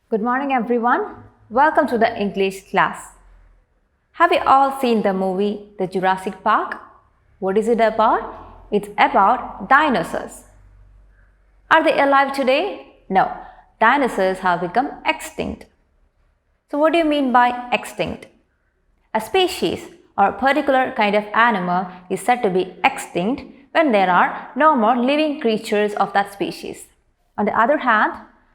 Good morning, everyone. Welcome to the English class. Have you all seen the movie The Jurassic Park? What is it about? It's about dinosaurs. Are they alive today? No, dinosaurs have become extinct. So, what do you mean by extinct? A species or a particular kind of animal is said to be extinct when there are no more living creatures of that species. On the other hand,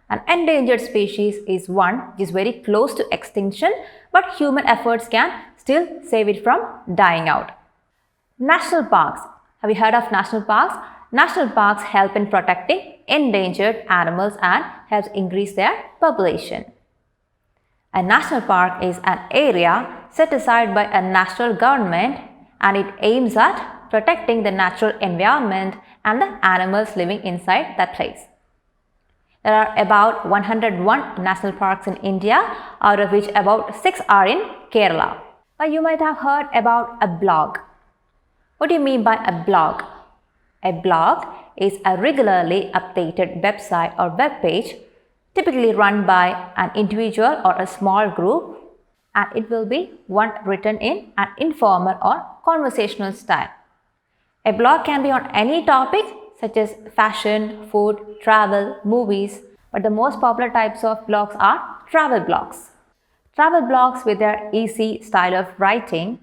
an endangered species is one which is very close to extinction, but human efforts can still save it from dying out. National parks. Have you heard of national parks? National parks help in protecting endangered animals and helps increase their population. A national park is an area set aside by a national government and it aims at protecting the natural environment and the animals living inside that place. There are about 101 national parks in India, out of which about 6 are in Kerala. Now you might have heard about a blog. What do you mean by a blog? A blog is a regularly updated website or web page typically run by an individual or a small group, and it will be one written in an informal or conversational style. A blog can be on any topic such as fashion, food, travel, movies, but the most popular types of blogs are travel blogs. Travel blogs with their easy style of writing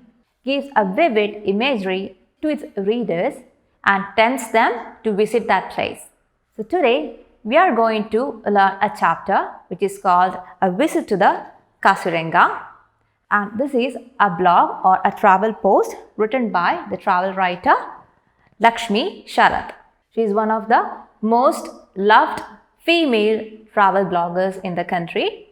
gives a vivid imagery to its readers and tempts them to visit that place. So today we are going to learn a chapter which is called A Visit to the Kaziranga, and this is a blog or a travel post written by the travel writer Lakshmi Sharath. She is one of the most loved female travel bloggers in the country,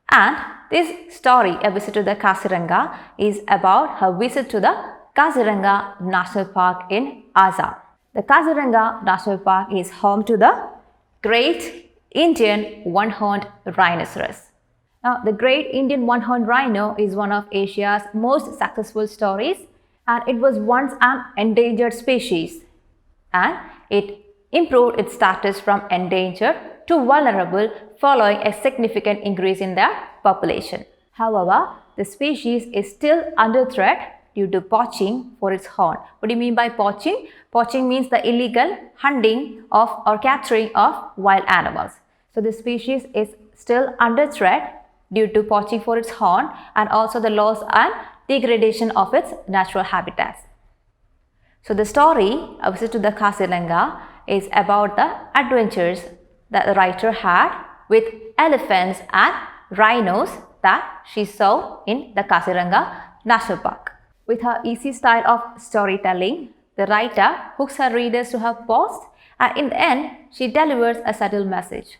and this story, A Visit to the Kaziranga, is about her visit to the Kaziranga National Park in Assam. The Kaziranga National Park is home to the Great Indian One-Horned Rhinoceros. Now, the Great Indian One-Horned Rhino is one of Asia's most successful stories, and it was once an endangered species, and it improved its status from endangered to vulnerable following a significant increase in their population. However, the species is still under threat due to poaching for its horn. What do you mean by poaching? Poaching means the illegal hunting of or capturing of wild animals. So the species is still under threat due to poaching for its horn and also the loss and degradation of its natural habitats. So the story, A Visit to the Kaziranga, is about the adventures that the writer had with elephants and rhinos that she saw in the Kaziranga National Park. With her easy style of storytelling, the writer hooks her readers to her post, and in the end, she delivers a subtle message.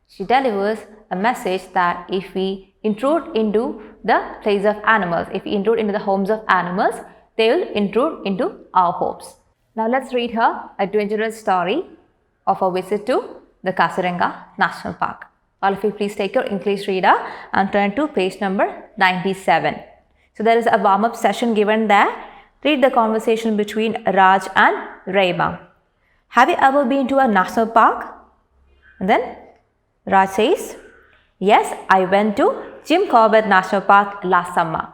She delivers a message that if we intrude into the place of animals, if we intrude into the homes of animals, they will intrude into our homes. Now let's read her adventurous story of a visit to the Kaziranga National Park. All of you please take your English reader and turn to page number 97. So there is a warm-up session given there. Read the conversation between Raj and Rema. Have you ever been to a national park? And then Raj says, yes, I went to Jim Corbett National Park last summer.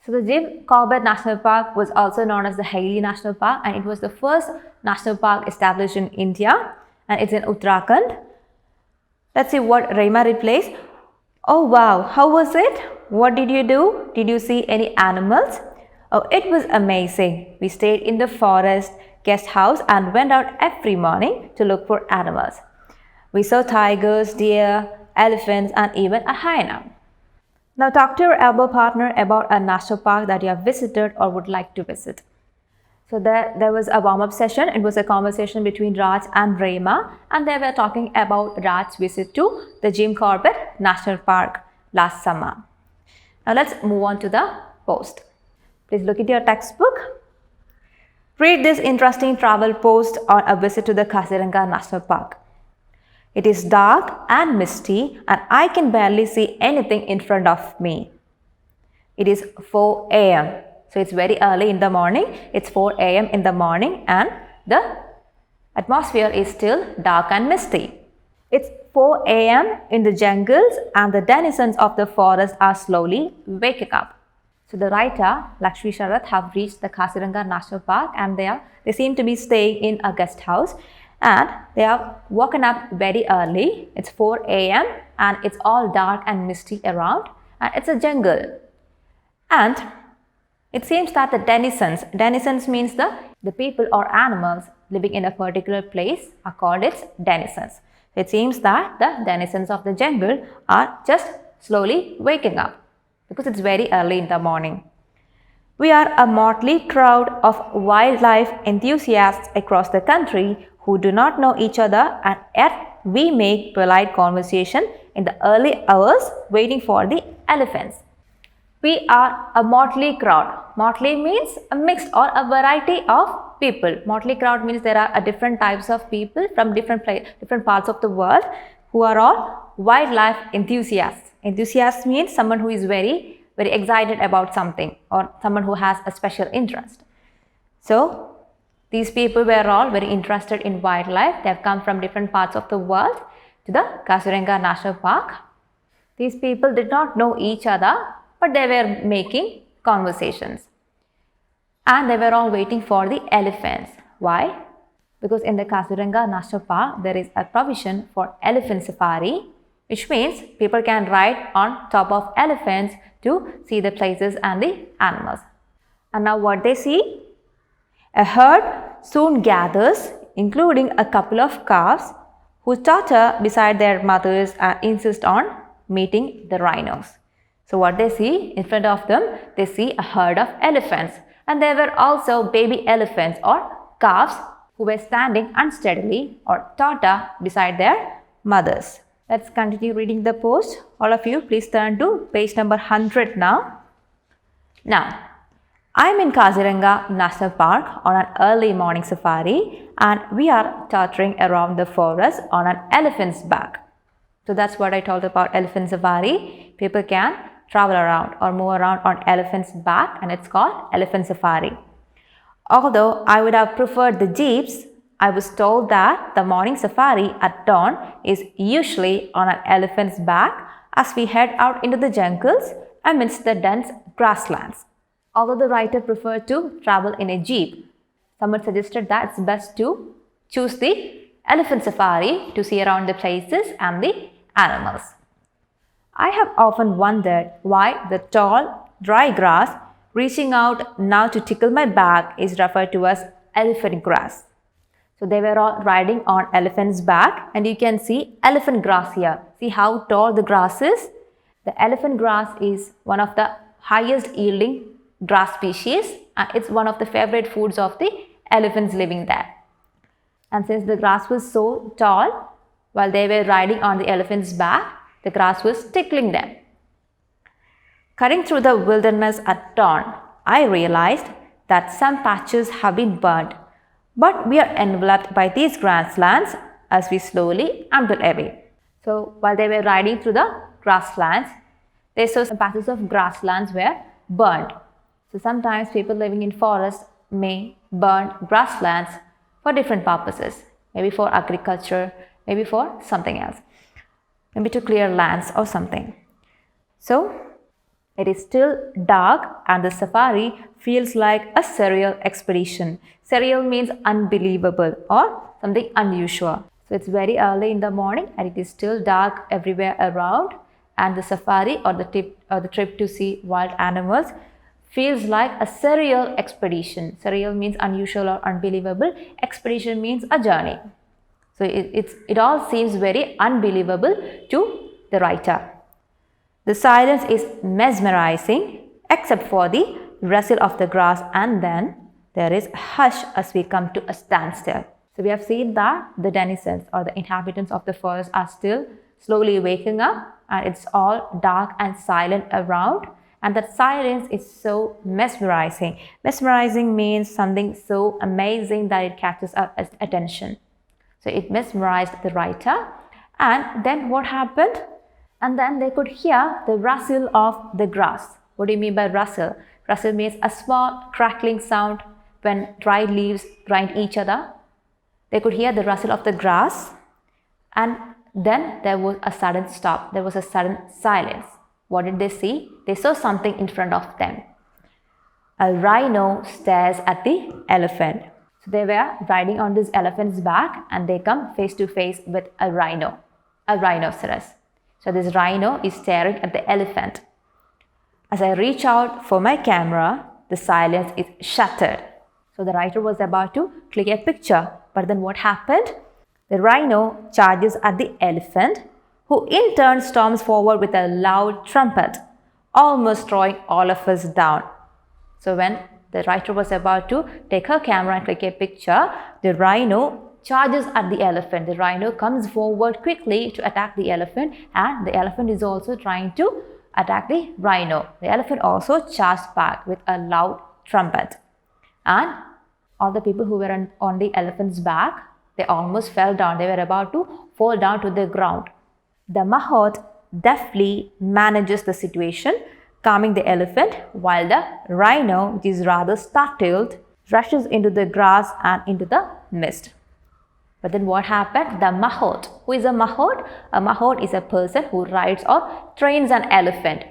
So the Jim Corbett National Park was also known as the Hailey National Park, and it was the first national park established in India, and it's in Uttarakhand. Let's see what Rema replies. Oh wow, how was it? What did you do? Did you see any animals? Oh, it was amazing. We stayed in the forest guest house and went out every morning to look for animals. We saw tigers, deer, elephants, and even a hyena. Now talk to your elbow partner about a national park that you have visited or would like to visit. So there was a warm-up session. It was a conversation between Raj and Rema, and they were talking about Raj's visit to the Jim Corbett National Park last summer. Now let's move on to the post. Please look at your textbook. Read this interesting travel post on a visit to the Kaziranga National Park. It is dark and misty and I can barely see anything in front of me. It is 4 a.m. So it's very early in the morning. It's 4 a.m. in the morning and the atmosphere is still dark and misty. It's 4 a.m. in the jungles and the denizens of the forest are slowly waking up. So the writer, Lakshmi Sharath, have reached the Kaziranga National Park and they seem to be staying in a guest house and they have woken up very early. It's 4 a.m. and it's all dark and misty around and it's a jungle. And it seems that the denizens means the people or animals living in a particular place are called its denizens. It seems that the denizens of the jungle are just slowly waking up because it's very early in the morning. We are a motley crowd of wildlife enthusiasts across the country who do not know each other and yet we make polite conversation in the early hours waiting for the elephants. We are a motley crowd. Motley means a mixed or a variety of people. Motley crowd means there are different types of people from different parts of the world who are all wildlife enthusiasts. Enthusiast means someone who is very excited about something or someone who has a special interest. So, these people were all very interested in wildlife. They have come from different parts of the world to the Kaziranga National Park. These people did not know each other, but they were making conversations. And they were all waiting for the elephants. Why? Because in the Kaziranga National Park, there is a provision for elephant safari, which means people can ride on top of elephants to see the places and the animals. And now what they see? A herd soon gathers, including a couple of calves who totter beside their mothers and insist on meeting the rhinos. So what they see in front of them, they see a herd of elephants and there were also baby elephants or calves who were standing unsteadily or totter beside their mothers. Let's continue reading the post. All of you please turn to page number 100 now. Now, I'm in Kaziranga National Park on an early morning safari and we are tottering around the forest on an elephant's back. So that's what I told about elephant safari. People can travel around or move around on elephant's back and it's called elephant safari. Although I would have preferred the jeeps, I was told that the morning safari at dawn is usually on an elephant's back as we head out into the jungles amidst the dense grasslands. Although the writer preferred to travel in a jeep, someone suggested that it's best to choose the elephant safari to see around the places and the animals. I have often wondered why the tall, dry grass reaching out now to tickle my back is referred to as elephant grass. So they were all riding on elephant's back and you can see elephant grass here. See how tall the grass is? The elephant grass is one of the highest yielding grass species and it's one of the favorite foods of the elephants living there. And since the grass was so tall, while they were riding on the elephant's back, the grass was tickling them. Cutting through the wilderness at dawn, I realized that some patches have been burned, but we are enveloped by these grasslands as we slowly amble away. So while they were riding through the grasslands, they saw some patches of grasslands were burned. So sometimes people living in forests may burn grasslands for different purposes, maybe for agriculture, maybe for something else. Maybe to clear lands or something. So, it is still dark and the safari feels like a surreal expedition. Surreal means unbelievable or something unusual. So, it's very early in the morning and it is still dark everywhere around and the safari or the trip to see wild animals feels like a surreal expedition. Surreal means unusual or unbelievable. Expedition means a journey. So it all seems very unbelievable to the writer. The silence is mesmerizing except for the rustle of the grass and then there is a hush as we come to a standstill. So we have seen that the denizens or the inhabitants of the forest are still slowly waking up and it's all dark and silent around and that silence is so mesmerizing. Mesmerizing means something so amazing that it catches our attention. So it mesmerized the writer and then what happened? And then they could hear the rustle of the grass. What do you mean by rustle? Rustle means a small crackling sound when dry leaves grind each other. They could hear the rustle of the grass and Then there was a sudden stop. There was a sudden silence. What did they see? They saw something in front of them. A rhino stares at the elephant. So they were riding on this elephant's back and they come face to face with a rhinoceros. So this rhino is staring at the elephant. As I reach out for my camera, the silence is shattered. So the writer was about to click a picture, but then what happened? The rhino charges at the elephant, who in turn storms forward with a loud trumpet, almost drawing all of us down. So when the writer was about to take her camera and click a picture, the rhino charges at the elephant. The rhino comes forward quickly to attack the elephant, and the elephant is also trying to attack the rhino. The elephant also charged back with a loud trumpet. And all the people who were on the elephant's back, they almost fell down. They were about to fall down to the ground. The mahout deftly manages the situation, calming the elephant, while the rhino, which is rather startled, rushes into the grass and into the mist. But then what happened? The mahout. Who is a mahout? A mahout is a person who rides or trains an elephant.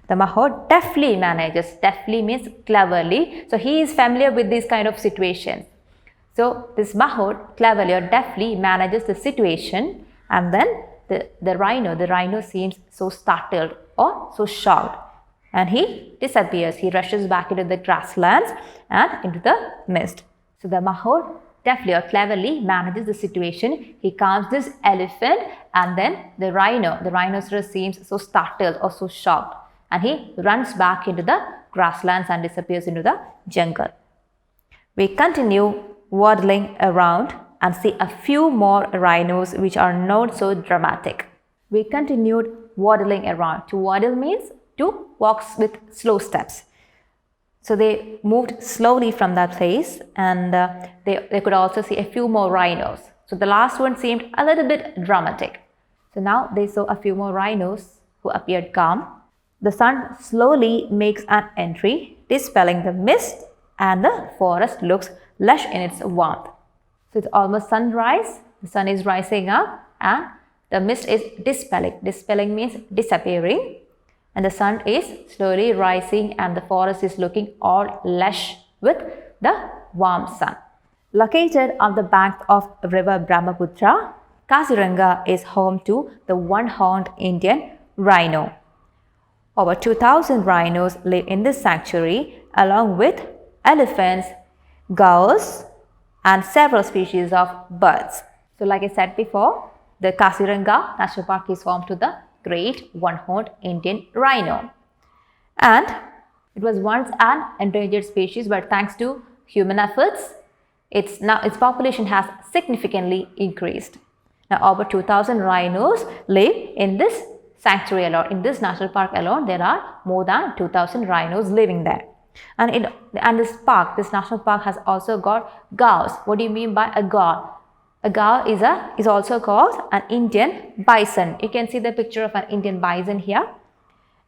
The mahout deftly manages. Deftly means cleverly. So he is familiar with this kind of situation. So this mahout cleverly or deftly manages the situation, and then the rhino seems so startled or so shocked, and he disappears. He rushes back into the grasslands and into the mist. So the mahout deftly or cleverly manages the situation. He calms this elephant, and then the rhinoceros seems so startled or so shocked, and he runs back into the grasslands and disappears into the jungle. We continue waddling around and see a few more rhinos which are not so dramatic. We continued waddling around. To waddle means to walk with slow steps. So they moved slowly from that place, and they could also see a few more rhinos. So the last one seemed a little bit dramatic. So now they saw a few more rhinos who appeared calm. The sun slowly makes an entry, dispelling the mist, and the forest looks lush in its warmth. So it's almost sunrise. The sun is rising up and the mist is dispelling. Dispelling means disappearing. And the sun is slowly rising and the forest is looking all lush with the warm sun. Located on the banks of river Brahmaputra, Kaziranga is home to the one-horned Indian rhino. Over 2,000 rhinos live in this sanctuary along with elephants, ghous, and several species of birds. So like I said before, the Kaziranga National Park is home to the great one-horned Indian rhino. And it was once an endangered species, but thanks to human efforts, its population has significantly increased. Now over 2,000 rhinos live in this sanctuary alone. In this national park alone, there are more than 2,000 rhinos living there. And this national park has also got ghous. What do you mean by a ghou? A ghou is also called an Indian bison. You can see the picture of an Indian bison here.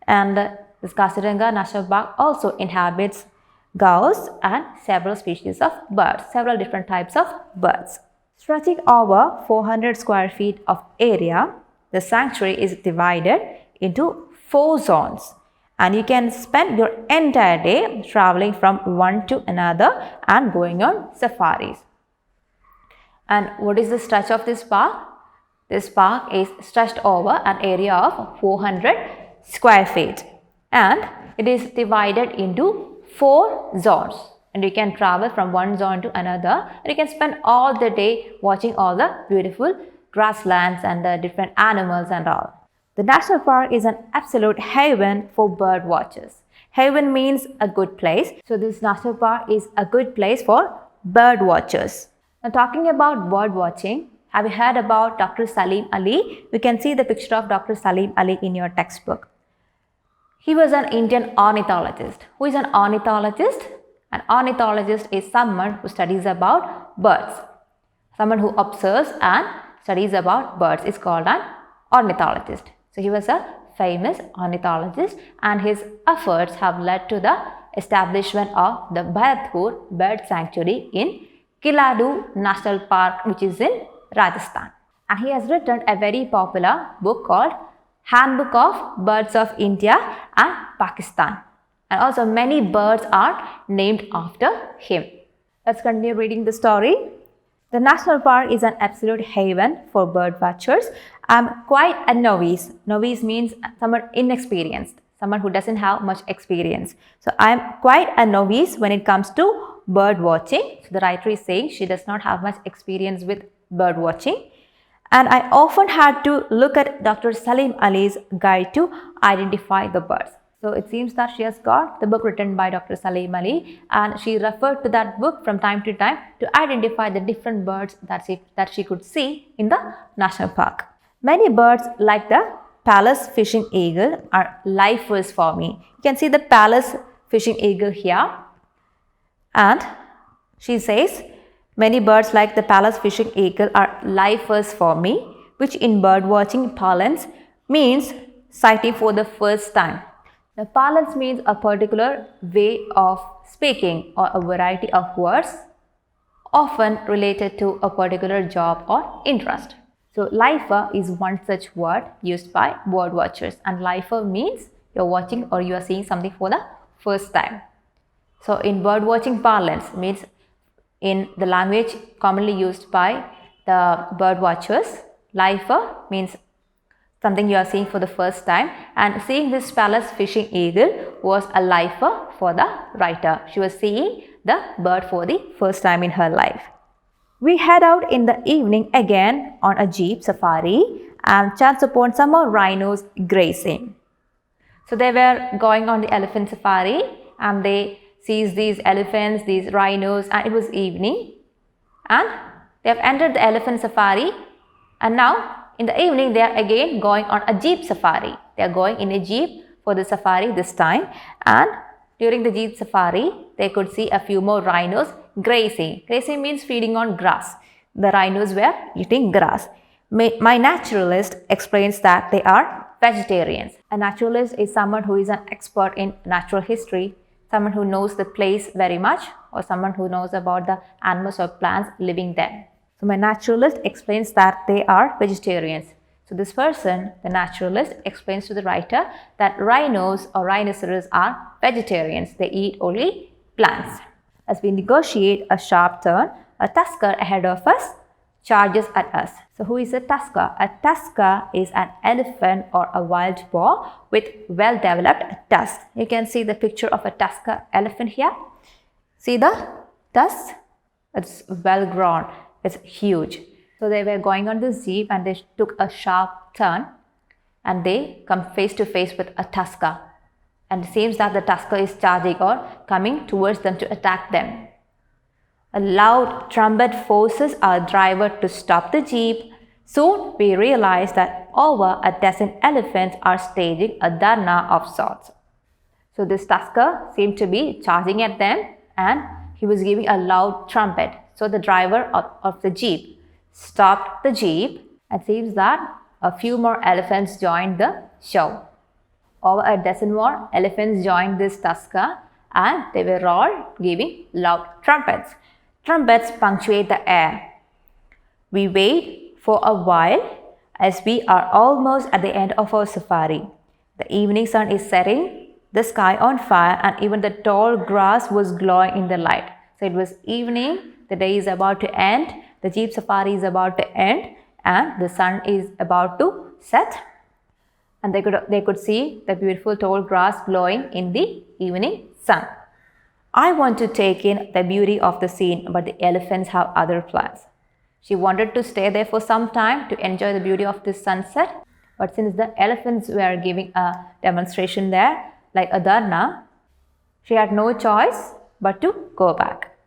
And this Kaziranga National Park also inhabits ghous and several species of birds, several different types of birds. Stretching over 400 square feet of area, the sanctuary is divided into 4 zones. And you can spend your entire day traveling from one to another and going on safaris. And what is the stretch of this park? This park is stretched over an area of 400 square feet. And it is divided into 4 zones. And you can travel from one zone to another. And you can spend all the day watching all the beautiful grasslands and the different animals and all. The national park is an absolute haven for bird watchers. Haven means a good place. So this national park is a good place for bird watchers. Now talking about bird watching, have you heard about Dr. Salim Ali? You can see the picture of Dr. Salim Ali in your textbook. He was an Indian ornithologist. Who is an ornithologist? An ornithologist is someone who studies about birds. Someone who observes and studies about birds is called an ornithologist. So he was a famous ornithologist, and his efforts have led to the establishment of the Bharatpur Bird Sanctuary in Kiladu National Park, which is in Rajasthan. and he has written a very popular book called Handbook of Birds of India and Pakistan. And also many birds are named after him. Let's continue reading the story. The national park is an absolute haven for bird watchers. I'm quite a novice. Novice means someone inexperienced, someone who doesn't have much experience. So I'm quite a novice when it comes to bird watching. So the writer is saying she does not have much experience with bird watching. And I often had to look at Dr. Salim Ali's guide to identify the birds. So it seems that she has got the book written by Dr. Salim Ali, and she referred to that book from time to time to identify the different birds that she could see in the national park. Many birds like the Pallas fishing eagle are lifers for me. You can see the Pallas fishing eagle here, and she says, many birds like the Pallas fishing eagle are lifers for me, which in bird watching parlance means sighting for the first time. The parlance means a particular way of speaking or a variety of words often related to a particular job or interest. So lifer is one such word used by bird watchers, and lifer means you're watching or you are seeing something for the first time. So in bird watching parlance means in the language commonly used by the bird watchers, lifer means something you are seeing for the first time, and seeing this Pallas fishing eagle was a lifer for the writer. She was seeing the bird for the first time in her life. We head out in the evening again on a jeep safari and chance upon some more rhinos grazing. So they were going on the elephant safari and they seized these elephants, these rhinos, and it was evening, and they have entered the elephant safari, and now in the evening they are again going on a jeep safari. They are going in a jeep for the safari this time, and during the jeep safari they could see a few more rhinos grazing. Grazing means feeding on grass. The rhinos were eating grass. My naturalist explains that they are vegetarians. A naturalist is someone who is an expert in natural history, someone who knows the place very much, or someone who knows about the animals or plants living there. So my naturalist explains that they are vegetarians. So this person, the naturalist, explains to the writer that rhinos or rhinoceros are vegetarians. They eat only plants. As we negotiate a sharp turn, a tusker ahead of us charges at us. So who is a tusker? A tusker is an elephant or a wild boar with well-developed tusks. You can see the picture of a tusker elephant here. See the tusks? It's well grown. It's huge. So they were going on this jeep and they took a sharp turn and they come face to face with a tusker. And it seems that the tusker is charging or coming towards them to attack them. A loud trumpet forces our driver to stop the jeep. Soon we realize that over a dozen elephants are staging a dharna of sorts. So this tusker seemed to be charging at them and he was giving a loud trumpet. So the driver of the jeep stopped the jeep. It seems that a few more elephants joined the show. Over a dozen more elephants joined this tusker and they were all giving loud trumpets. Trumpets punctuate the air. We wait for a while as we are almost at the end of our safari. The evening sun is setting, the sky on fire, and even the tall grass was glowing in the light. So it was evening, the day is about to end, the jeep safari is about to end, and the sun is about to set. And they could see the beautiful tall grass glowing in the evening sun. I want to take in the beauty of the scene, but the elephants have other plans. She wanted to stay there for some time to enjoy the beauty of this sunset, but since the elephants were giving a demonstration there, like a dharna, she had no choice but to go back.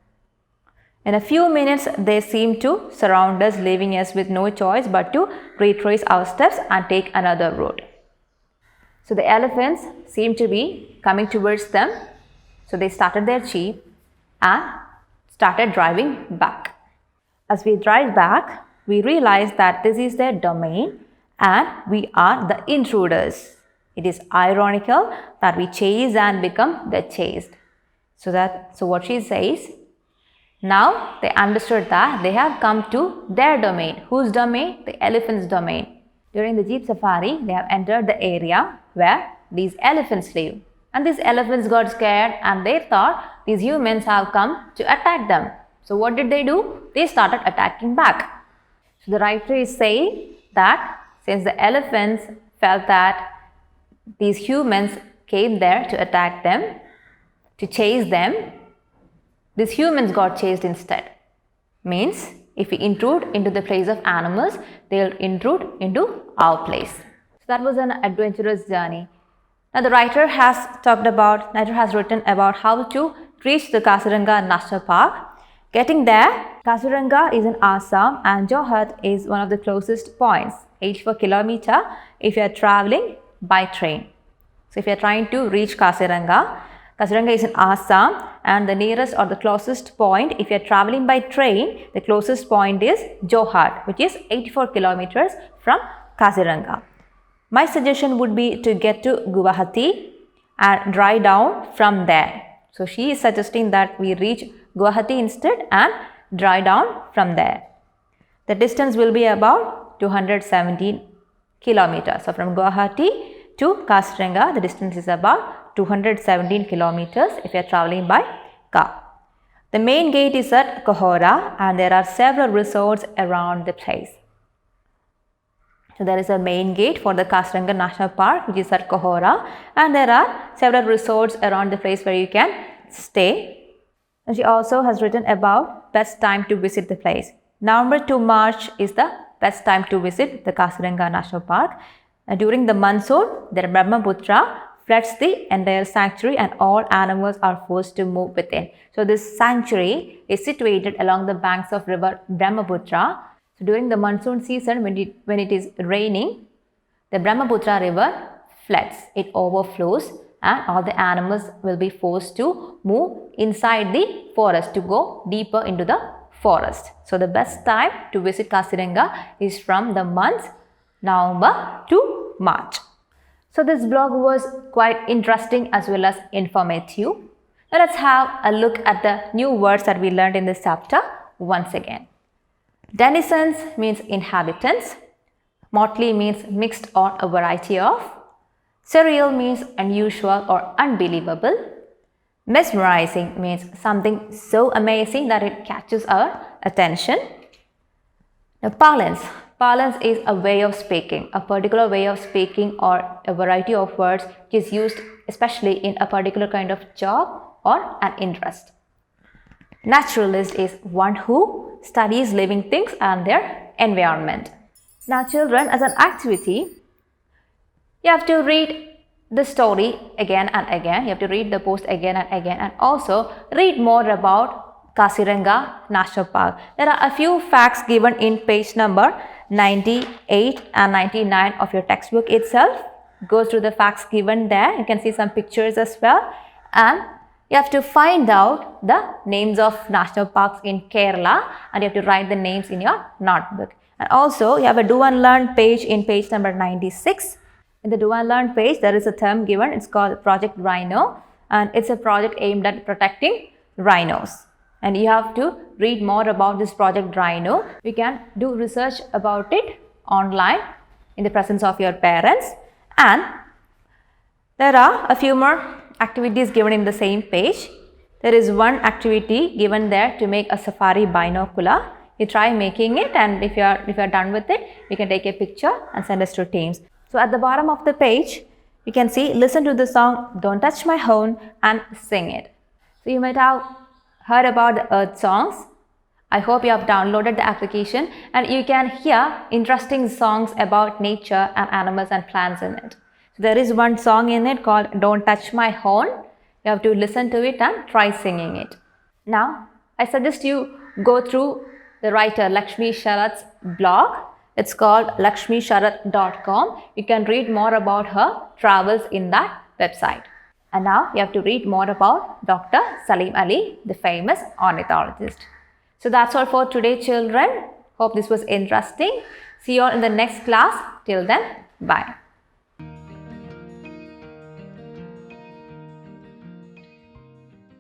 In a few minutes, they seemed to surround us, leaving us with no choice but to retrace our steps and take another route. So the elephants seemed to be coming towards them. So they started their jeep and started driving back. As we drive back, we realize that this is their domain and we are the intruders. It is ironical that we chase and become the chased. So what she says, Now they understood that they have come to their domain. Whose domain? The elephant's domain. During the jeep safari, they have entered the area where these elephants live. And these elephants got scared and they thought these humans have come to attack them. So what did they do? They started attacking back. So the writer is saying that since the elephants felt that these humans came there to attack them, to chase them, these humans got chased instead. Means if we intrude into the place of animals, they'll intrude into our place. So that was an adventurous journey. Now the writer has written about how to reach the Kaziranga National Park. Getting there, Kaziranga is in Assam and Jorhat is one of the closest points, 84 km if you are traveling by train. So if you are trying to reach Kaziranga is in Assam and the nearest or the closest point, if you are traveling by train, the closest point is Jorhat, which is 84 kilometers from Kaziranga. My suggestion would be to get to Guwahati and drive down from there. So she is suggesting that we reach Guwahati instead and drive down from there. The distance will be about 217 kilometers. So from Guwahati to Kaziranga, the distance is about 217 kilometers if you are traveling by car. The main gate is at Kohora and there are several resorts around the place. So there is a main gate for the Kaziranga National Park, which is at Kohora, and there are several resorts around the place where you can stay. And she also has written about best time to visit the place. November to March is the best time to visit the Kaziranga National Park. During the monsoon, the Brahmaputra floods the entire sanctuary and all animals are forced to move within. So this sanctuary is situated along the banks of river Brahmaputra. So during the monsoon season, when it is raining, the Brahmaputra river floods, it overflows and all the animals will be forced to move inside the forest to go deeper into the forest. So the best time to visit Kaziranga is from the months November to March. So this blog was quite interesting as well as informative. Now let's have a look at the new words that we learned in this chapter once again. Denizens means inhabitants. Motley means mixed or a variety of. Surreal means unusual or unbelievable. Mesmerizing means something so amazing that it catches our attention. Now parlance. Parlance is a way of speaking, a particular way of speaking or a variety of words which is used especially in a particular kind of job or an interest. Naturalist is one who studies living things and their environment. Now children, as an activity, you have to read the story again and again. You have to read the post again and again and also read more about Kaziranga National Park. There are a few facts given in page number 98 and 99 of your textbook itself. Go through the facts given there. You can see some pictures as well. And you have to find out the names of national parks in Kerala and you have to write the names in your notebook. And also you have a do and learn page in page number 96. In the do and learn page, there is a term given. It's called Project Rhino and it's a project aimed at protecting rhinos. And you have to read more about this Project Rhino. You can do research about it online in the presence of your parents. And there are a few more activities given in the same page. There is one activity given there to make a safari binocular. You try making it and if you are done with it, you can take a picture and send us to Teams. So at the bottom of the page, you can see listen to the song Don't Touch My Horn and sing it. So you might have heard about the earth songs. I hope you have downloaded the application and you can hear interesting songs about nature and animals and plants in it. So there is one song in it called Don't Touch My Horn. You have to listen to it and try singing it. Now, I suggest you go through the writer Lakshmi Sharat's blog. It's called lakshmisharat.com. You can read more about her travels in that website. And now you have to read more about Dr. Salim Ali, the famous ornithologist. So that's all for today, children. Hope this was interesting. See you all in the next class. Till then, bye.